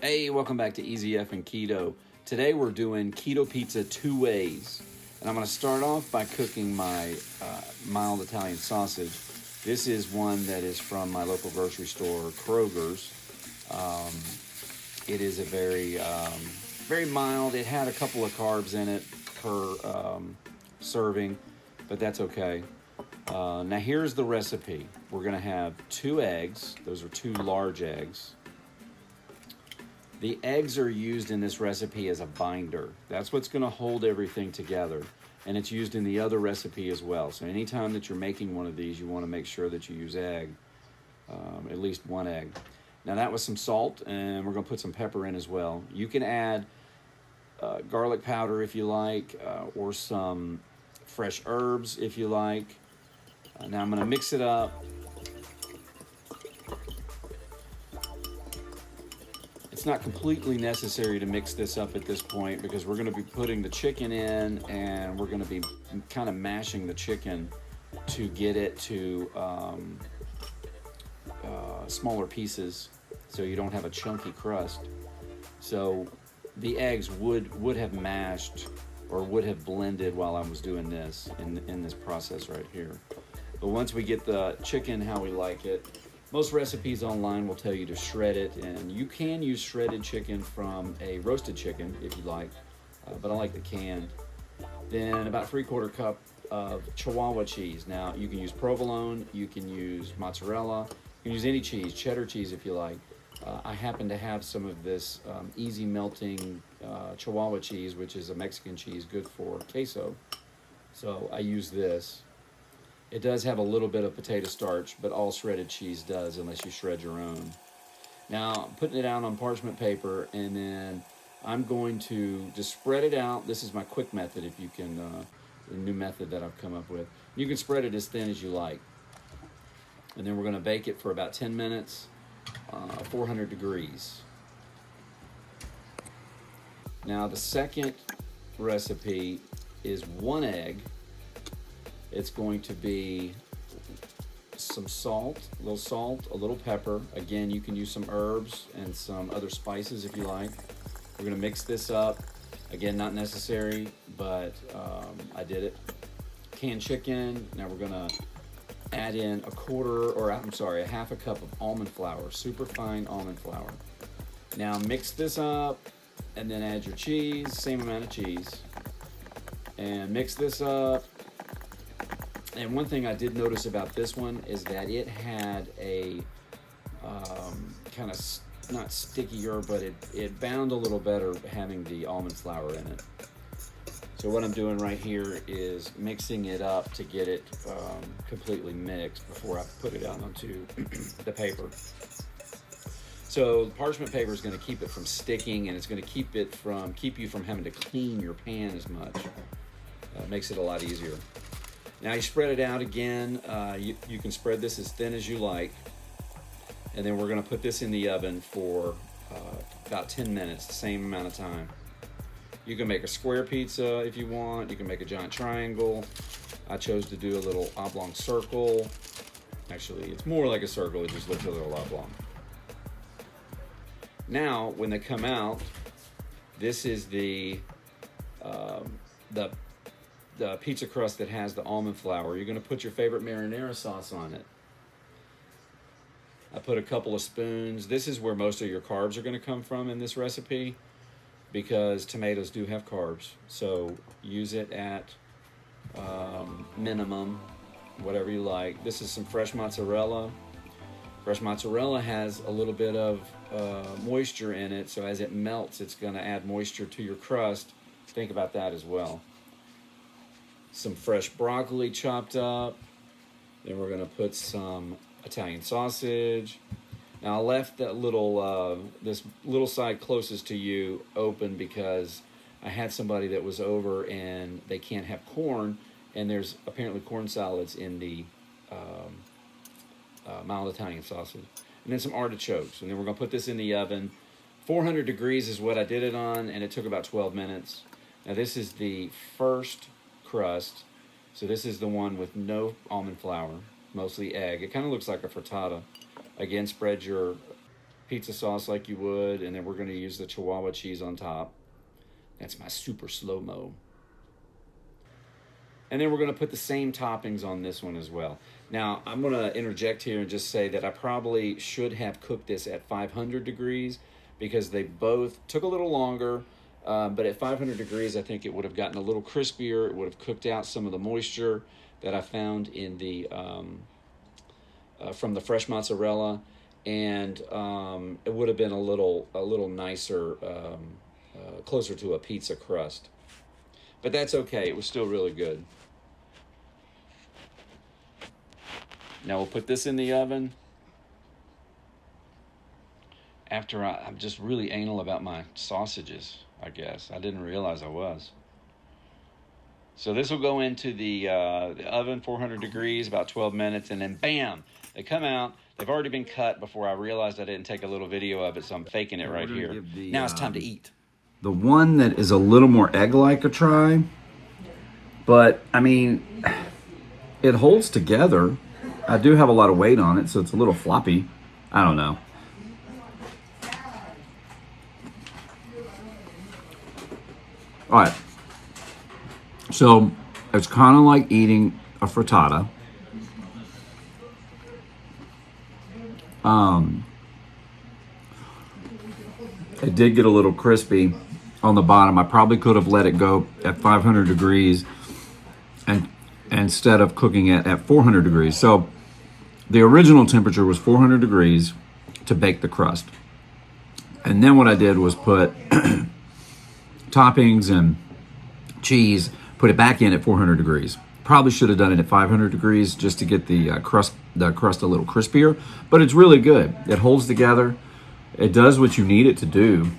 Hey, welcome back to Easy F and Keto. Today we're doing keto pizza two ways. And I'm going to start off by cooking my mild Italian sausage. This is one that is from my local grocery store, Kroger's. It is a very mild. It had a couple of carbs in it per serving, but that's okay. Now here's the recipe. We're going to have 2 eggs. Those are 2 large eggs. The eggs are used in this recipe as a binder. That's what's going to hold everything together. And it's used in the other recipe as well. So anytime that you're making one of these, you want to make sure that you use egg, at least 1 egg. Now that was some salt, and we're going to put some pepper in as well. You can add garlic powder if you like, or some fresh herbs if you like. Now I'm going to mix it up. It's not completely necessary to mix this up at this point because we're going to be putting the chicken in and we're going to be kind of mashing the chicken to get it to smaller pieces so you don't have a chunky crust. So the eggs would have mashed or would have blended while I was doing this in this process right here. But once we get the chicken how we like it, most recipes online will tell you to shred it, and you can use shredded chicken from a roasted chicken if you like, but I like the canned. Then about 3/4 cup of Chihuahua cheese. Now you can use provolone, you can use mozzarella, you can use any cheese, cheddar cheese if you like. I happen to have some of this easy melting Chihuahua cheese, which is a Mexican cheese good for queso. So I use this. It does have a little bit of potato starch, but all shredded cheese does unless you shred your own. Now, I'm putting it out on parchment paper, and then I'm going to just spread it out. This is my quick method, if you can, the new method that I've come up with. You can spread it as thin as you like. And then we're going to bake it for about 10 minutes, 400 degrees. Now, the second recipe is 1 egg. It's going to be some salt, a little pepper. Again, you can use some herbs and some other spices if you like. We're going to mix this up. Again, not necessary, but I did it. Canned chicken. Now we're going to add in a half a cup of almond flour, super fine almond flour. Now mix this up and then add your cheese, same amount of cheese. And mix this up. And one thing I did notice about this one is that it had a kind of not stickier, but it bound a little better having the almond flour in it. So what I'm doing right here is mixing it up to get it completely mixed before I put it out onto the paper. So the parchment paper is going to keep it from sticking, and it's going to keep you from having to clean your pan as much. Makes it a lot easier. Now you spread it out again. You can spread this as thin as you like. And then we're going to put this in the oven for about 10 minutes, the same amount of time. You can make a square pizza if you want. You can make a giant triangle. I chose to do a little oblong circle. Actually, it's more like a circle. It just looks a little oblong. Now, when they come out, this is the pizza crust that has the almond flour. You're going to put your favorite marinara sauce on it. I put a couple of spoons. This is where most of your carbs are going to come from in this recipe because tomatoes do have carbs. So use it at minimum, whatever you like. This is some fresh mozzarella. Fresh mozzarella has a little bit of moisture in it, so as it melts, it's going to add moisture to your crust. Think about that as well. Some fresh broccoli chopped up. Then we're going to put some Italian sausage. Now I left that this little side closest to you open because I had somebody that was over and they can't have corn, and there's apparently corn salads in the mild Italian sausage. And then some artichokes. And then we're going to put this in the oven. 400 degrees is what I did it on, and it took about 12 minutes. Now this is the first crust. So this is the one with no almond flour, mostly egg. It kind of looks like a frittata. Again, spread your pizza sauce like you would, and then we're going to use the Chihuahua cheese on top. That's my super slow-mo. And then we're going to put the same toppings on this one as well. Now, I'm going to interject here and just say that I probably should have cooked this at 500 degrees because they both took a little longer. But at 500 degrees, I think it would have gotten a little crispier. It would have cooked out some of the moisture that I found in the from the fresh mozzarella, and it would have been a little nicer, closer to a pizza crust. But that's okay. It was still really good. Now we'll put this in the oven. After I'm just really anal about my sausages, I guess. I didn't realize I was. So this will go into the oven, 400 degrees, about 12 minutes, and then bam, they come out. They've already been cut before I realized I didn't take a little video of it, so I'm faking it right here. Now it's time to eat. The one that is a little more egg-like a try, but I mean, it holds together. I do have a lot of weight on it, so it's a little floppy. I don't know. All right. So it's kind of like eating a frittata. It did get a little crispy on the bottom. I probably could have let it go at 500 degrees and instead of cooking it at 400 degrees. So the original temperature was 400 degrees to bake the crust. And then what I did was put toppings and cheese, put it back in at 400 degrees. Probably should have done it at 500 degrees just to get the crust a little crispier, but it's really good. It holds together. It does what you need it to do.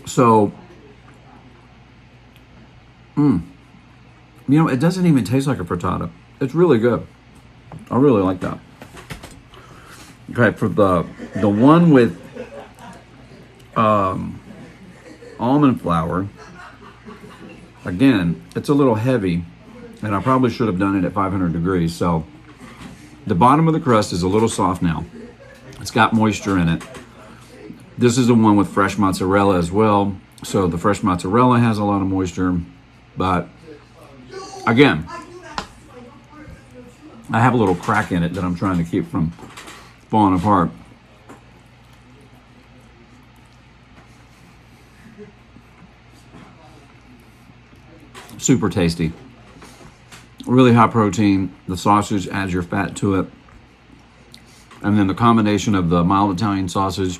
So, you know, it doesn't even taste like a frittata. It's really good. I really like that. Okay, for the one with almond flour, again, it's a little heavy, and I probably should have done it at 500 degrees. So the bottom of the crust is a little soft now. It's got moisture in it. This is the one with fresh mozzarella as well. So the fresh mozzarella has a lot of moisture, but again, I have a little crack in it that I'm trying to keep from falling apart. Super tasty. Really high protein. The sausage adds your fat to it. And then the combination of the mild Italian sausage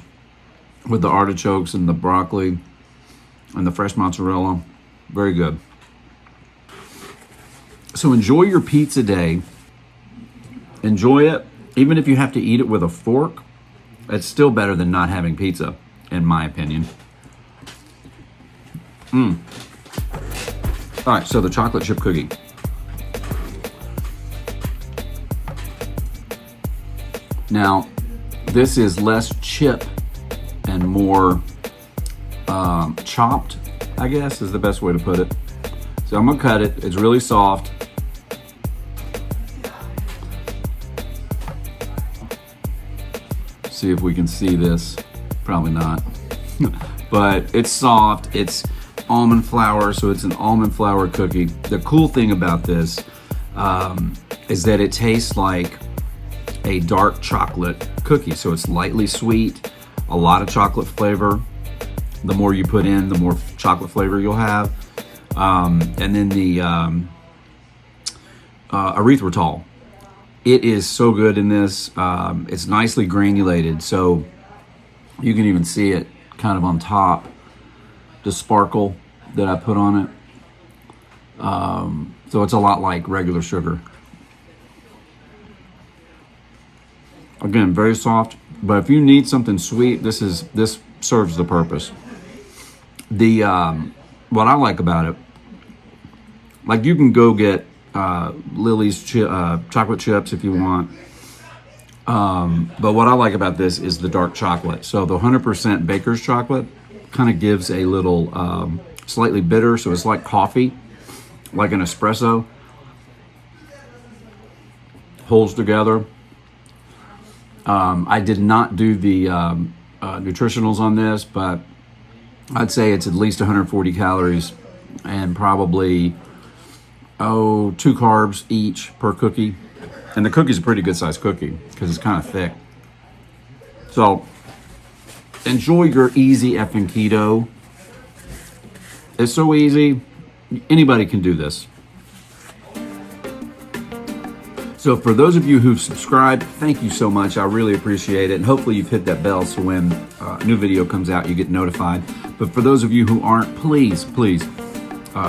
with the artichokes and the broccoli and the fresh mozzarella. Very good. So enjoy your pizza day. Enjoy it. Even if you have to eat it with a fork, it's still better than not having pizza, in my opinion. All right, so the chocolate chip cookie. Now, this is less chip and more chopped, I guess is the best way to put it. So I'm gonna cut it. It's really soft. See if we can see this. Probably not. But it's soft. It's almond flour, so it's an almond flour cookie. The cool thing about this is that it tastes like a dark chocolate cookie. So it's lightly sweet, a lot of chocolate flavor. The more you put in, the more chocolate flavor you'll have. And then the erythritol. It is so good in this. It's nicely granulated, so you can even see it kind of on top, the sparkle that I put on it. So it's a lot like regular sugar. Again, very soft, but if you need something sweet, this serves the purpose. The what I like about it, like you can go get Lily's chocolate chips if you want. But what I like about this is the dark chocolate. So the 100% baker's chocolate kind of gives a little slightly bitter, so it's like coffee, like an espresso. Holds together. I did not do the nutritionals on this, but I'd say it's at least 140 calories and probably 2 carbs each per cookie. And the cookie's a pretty good sized cookie because it's kind of thick. So enjoy your easy effing keto. It's so easy. Anybody can do this. So for those of you who've subscribed, thank you so much. I really appreciate it. And hopefully you've hit that bell so when a new video comes out, you get notified. But for those of you who aren't, please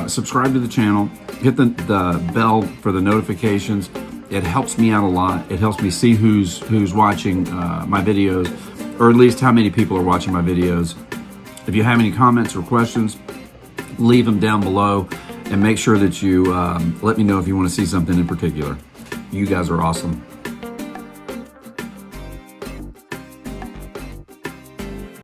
subscribe to the channel. Hit the bell for the notifications. It helps me out a lot. It helps me see who's watching my videos, or at least how many people are watching my videos. If you have any comments or questions, leave them down below. And make sure that you let me know if you want to see something in particular. You guys are awesome.